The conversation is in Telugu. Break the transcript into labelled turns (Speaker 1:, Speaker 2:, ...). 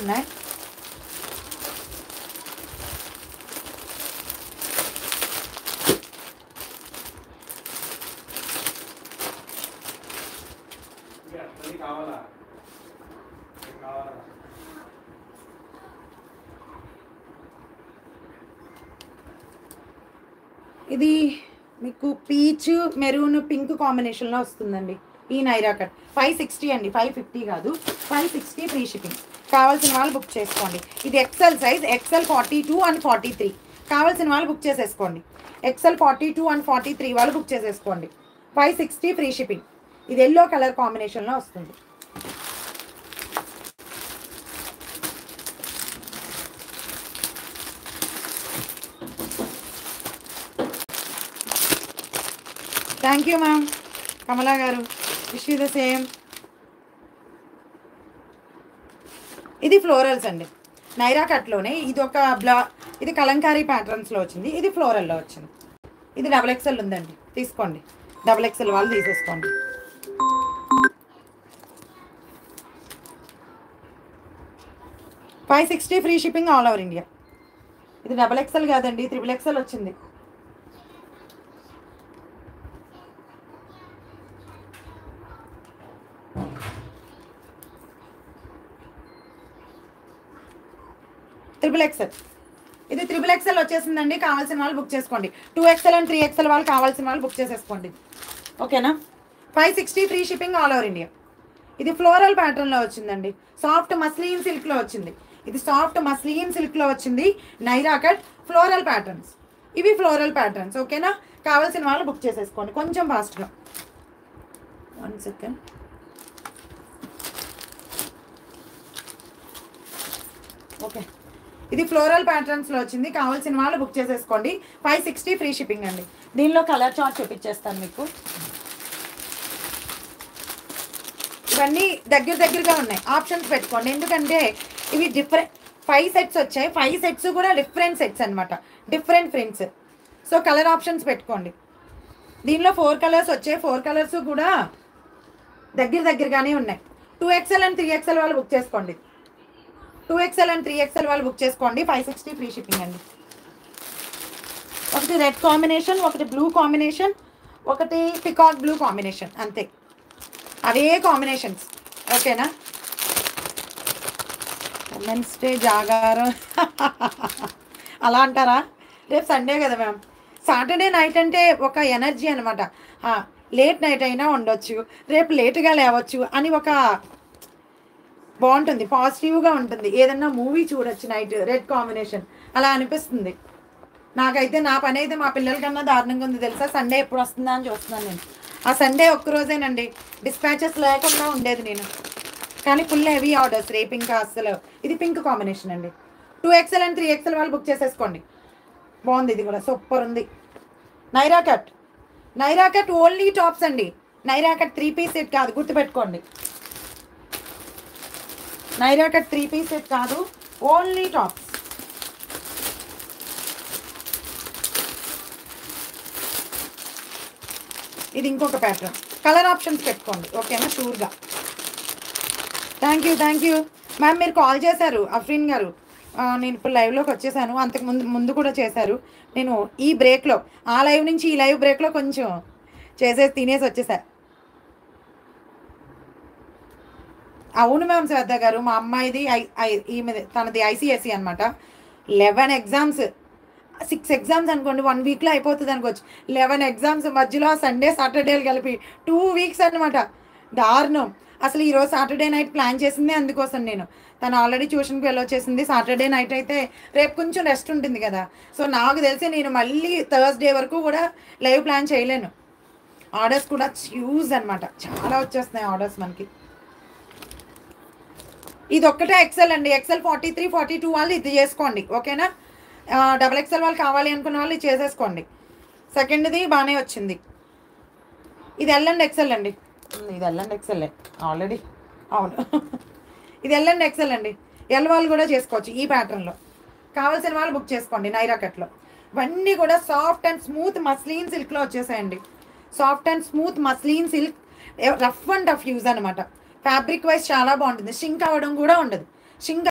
Speaker 1: ఉన్నాయి. ఇది మీకు పీచ్ మెరూన్ పింక్ కాంబినేషన్లో వస్తుందండి. ఈ నైరా కట్ 560 అండి, 550 కాదు, 560 ఫ్రీ షిప్పింగ్. కావాల్సిన వాళ్ళు బుక్ చేసుకోండి. ఇది ఎక్సెల్ సైజ్, ఎక్సెల్ 42 అండ్ 43. కావాల్సిన వాళ్ళు బుక్ చేసేసుకోండి. ఎక్సెల్ 42 అండ్ 43 వాళ్ళు బుక్ చేసేసుకోండి. 560 ఫ్రీ షిప్పింగ్. ఇది ఎల్లో కలర్ కాంబినేషన్లో వస్తుంది. థ్యాంక్ యూ మ్యామ్ కమలా గారు, విష్ యూ ద సేమ్. ఇది ఫ్లోరల్స్ అండి, నైరా కట్లోనే. ఇది ఒక ఇది కలంకారీ ప్యాటర్న్స్లో వచ్చింది, ఇది ఫ్లోరల్లో వచ్చింది. ఇది XXL ఉందండి, తీసుకోండి. XXL వాళ్ళు తీసేసుకోండి. $560 free shipping all over India. ఇది XXL కాదండి, XXL వచ్చింది. XXL. ఇది XXL వచ్చేసిందండి. కావాల్సిన వాళ్ళు బుక్ చేసుకోండి. 2XL అండ్ 3XL వాళ్ళు కావాల్సిన వాళ్ళు బుక్ చేసేసుకోండి. ఓకేనా? 560 free shipping all over India. ఇది ఫ్లోరల్ ప్యాటర్న్లో వచ్చిందండి, సాఫ్ట్ మస్లిన్ సిల్క్లో వచ్చింది. ఇది సాఫ్ట్ మస్లిన్ సిల్క్లో వచ్చింది, నైరా కట్ ఫ్లోరల్ ప్యాటర్న్స్. ఇవి ఫ్లోరల్ ప్యాటర్న్స్. ఓకేనా? కావాల్సిన వాళ్ళు బుక్ చేసేసుకోండి కొంచెం ఫాస్ట్గా. 1 సెకండ్. ఓకే, ఇది ఫ్లోరల్ ప్యాటర్న్స్లో వచ్చింది. కావాల్సిన వాళ్ళు బుక్ చేసేసుకోండి. 560 ఫ్రీ షిప్పింగ్ అండి. దీనిలో కలర్ చార్ట్ చూపించేస్తాను మీకు. ఇవన్నీ దగ్గరగా ఉన్నాయి, ఆప్షన్స్ పెట్టుకోండి. ఎందుకంటే ఇవి డిఫరెంట్ 5 సెట్స్ వచ్చాయి. 5 సెట్స్ కూడా డిఫరెంట్ సెట్స్ అనమాట, different prints. So colour options పెట్టుకోండి. దీనిలో 4 కలర్స్ వచ్చాయి. 4 కలర్స్ కూడా దగ్గరగానే ఉన్నాయి. 2XL అండ్ 3XL వాళ్ళు బుక్ చేసుకోండి. 2XL అండ్ 3XL వాళ్ళు బుక్ చేసుకోండి. 560 ఫ్రీ షిప్పింగ్ అండి. ఒకటి రెడ్ కాంబినేషన్, ఒకటి బ్లూ కాంబినేషన్, ఒకటి పికాక్ బ్లూ కాంబినేషన్, అంతే. అవే కాంబినేషన్స్. ఓకేనా? ఉమెన్స్ డే జాగారం అలా అంటారా? రేపు సండే కదా మ్యామ్. సాటర్డే నైట్ అంటే ఒక ఎనర్జీ అనమాట. లేట్ నైట్ అయినా ఉండొచ్చు, రేపు లేటుగా లేవచ్చు అని ఒక బాగుంటుంది, పాజిటివ్గా ఉంటుంది. ఏదన్నా మూవీ చూడొచ్చు నైట్, రెడ్ కాంబినేషన్ అలా అనిపిస్తుంది. నాకైతే నా పని అయితే మా పిల్లల కన్నా దారుణంగా ఉంది తెలుసా. సండే ఎప్పుడు వస్తుందా అని చూస్తున్నాను నేను. ఆ సండే ఒక్కరోజేనండి, డిస్పాచెస్ లేకుండా ఉండేది నేను. కానీ ఫుల్ హెవీ ఆర్డర్స్ రేపు ఇంకా అస్సలు. ఇది పింక్ కాంబినేషన్ అండి. 2XL అండ్ 3XL వాళ్ళు బుక్ చేసేసుకోండి. బాగుంది, ఇది కూడా సూపర్ ఉంది. నైరా కట్ ఓన్లీ టాప్స్ అండి. నైరా కట్ 3 పీస్ సెట్ కాదు, గుర్తుపెట్టుకోండి. నైరా కట్ 3 పీస్ సెట్ కాదు, ఓన్లీ టాప్స్. ఇది ఇంకొక ప్యాటర్న్. కలర్ ఆప్షన్స్ పెట్టుకోండి. ఓకేనా? షూర్గా. Thank you ma'am. మీరు కాల్ చేశారు అఫ్రీన్ గారు. నేను ఇప్పుడు లైవ్లోకి వచ్చేసాను. అంతకు ముందు కూడా చేశారు. నేను ఈ బ్రేక్లో, ఆ లైవ్ నుంచి ఈ లైవ్ బ్రేక్లో కొంచెం తినేసి వచ్చేసారు. అవును మ్యామ్ శ్రద్ధ గారు, మా అమ్మాయిది తనది ICSE అనమాట. 11 ఎగ్జామ్స్, 6 ఎగ్జామ్స్ అనుకోండి, 1 వీక్లో అయిపోతుంది అనుకోవచ్చు. 11 ఎగ్జామ్స్ మధ్యలో సండే సాటర్డేలు కలిపి 2 వీక్స్ అనమాట. దారుణం. అసలు ఈరోజు సాటర్డే నైట్ ప్లాన్ చేసిందే అందుకోసం నేను. తను ఆల్రెడీ ట్యూషన్కి వెళ్ళొచ్చేసింది. సాటర్డే నైట్ అయితే రేపు కొంచెం రెస్ట్ ఉంటుంది కదా. సో నాకు తెలిసి నేను మళ్ళీ థర్స్డే వరకు కూడా లైవ్ ప్లాన్ చేయలేను. ఆర్డర్స్ కూడా హ్యూజ్ అనమాట, చాలా వచ్చేస్తున్నాయి ఆర్డర్స్ మనకి. ఇది ఒక్కటే XL అండి. XL 43, 42 వాళ్ళు ఇది చేసుకోండి. ఓకేనా? XXL వాళ్ళు కావాలి అనుకున్న వాళ్ళు ఇది చేసేసుకోండి. సెకండ్ది బాగానే వచ్చింది. ఇది L అండ్ XL అండి. ఇది L అండ్ XL ఆల్రెడీ. అవును, ఇది L అండ్ XL అండి. L వాళ్ళు కూడా చేసుకోవచ్చు ఈ ప్యాటర్న్లో. కావాల్సిన వాళ్ళు బుక్ చేసుకోండి. నైరా కట్లో ఇవన్నీ కూడా సాఫ్ట్ అండ్ స్మూత్ మస్లిన్ సిల్క్లో వచ్చేసాయండి. Soft and smooth muslin silk, rough and tough use అనమాట. ఫ్యాబ్రిక్ వైజ్ చాలా బాగుంటుంది. షింక్ అవ్వడం కూడా ఉండదు. షింక్